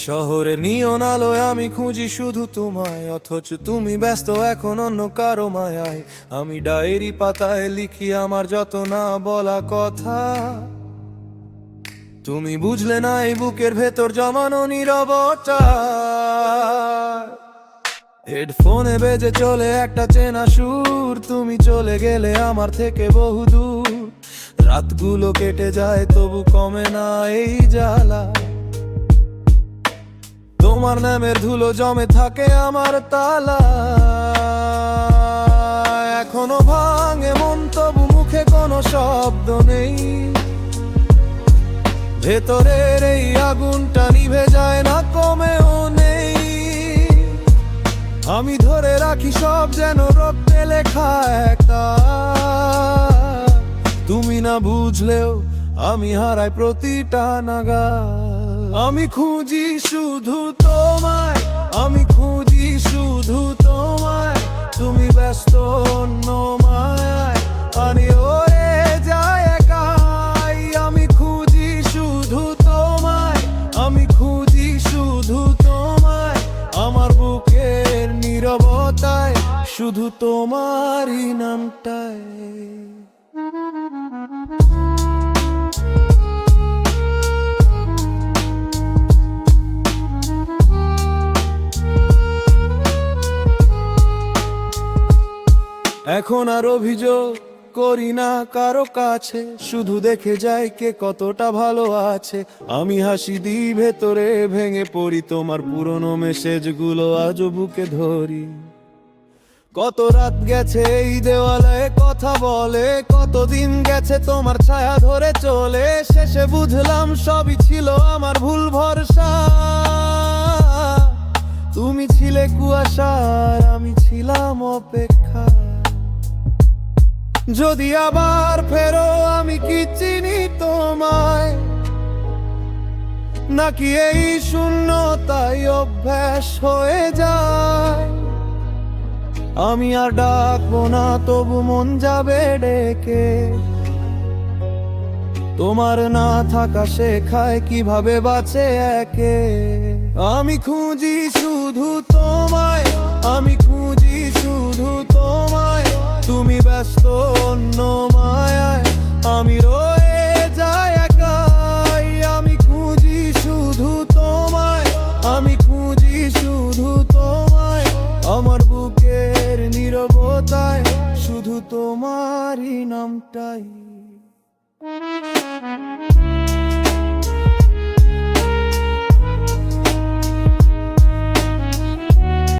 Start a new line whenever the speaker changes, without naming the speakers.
শহরে নিয়ন আলোয় আমি খুঁজি শুধু তোমায়, অথচ তুমি ব্যস্ত এখন অন্য কারো মায়ায়। আমি ডায়েরি পাতায় লিখি আমার যত না বলা কথা, তুমি বুঝলে না এই বুকের ভেতর জমানো নীরবতা। হেডফোনে বেজে চলে একটা চেনা সুর, তুমি চলে গেলে আমার থেকে বহুদূর। রাতগুলো কেটে যায় তবু কমে না এই জ্বালা, তোমার নামের ধুলো জমে থাকে আমার তালা। এখনো ভাঙে মন তবু মুখে কোনো শব্দ নেই, ভেতরের এই আগুনটা নিভে যায় না কমেও নেই। আমি ধরে রাখি সব যেন রক্তে লেখা একটা, তুমি না বুঝলেও আমি হারাই প্রতিটা নাগাল। আমি খুঁজি শুধু তোমায়, আমি খুঁজি শুধু তোমায়, তুমি ব্যস্ত অন্য মায়ায় আমি ওরে যায় একাই। আমি খুঁজি শুধু তোমায়, আমি খুঁজি শুধু তোমায়, আমার বুকের নীরবতায় শুধু তোমারই নামটায়। এখন আর অভিযোগ করি না কারো কাছে, শুধু দেখে যাই কে কতটা ভালো আছে। আমি হাসি দিই ভেতরে ভেঙে পড়ি, তোমার পুরনো মেসেজগুলো আজও বুকে ধরি। কত রাত গেছে এই দেওয়ালে কথা বলে, কতদিন গেছে তোমার ছায়া ধরে চলে। শেষে বুঝলাম সবই ছিল আমার ভুল ভরসা, তুমি ছিলে কুয়াশার আমি ছিলাম অপেক্ষা। যদি আবার ফেরো আমি কি চিনি তোমায়, নাকি এই শূন্যতাই অভ্যাস হয়ে যায়। আমি আর ডাকবো না তবু মন যাবে ডেকে, তোমার না থাকা শেখায় কিভাবে বাঁচে একে। আমি খুঁজি শুধু তোমায়, আমি খুঁজি শুধু তোমায়, তুমি ব্যস্ত অন্য মায়ায় আমি রয়ে যাই একাই। আমি খুঁজি শুধু তোমায়, আমি খুঁজি শুধু তোমায়, আমার বুকের নীরবতায় শুধু তোমারই নামটাই।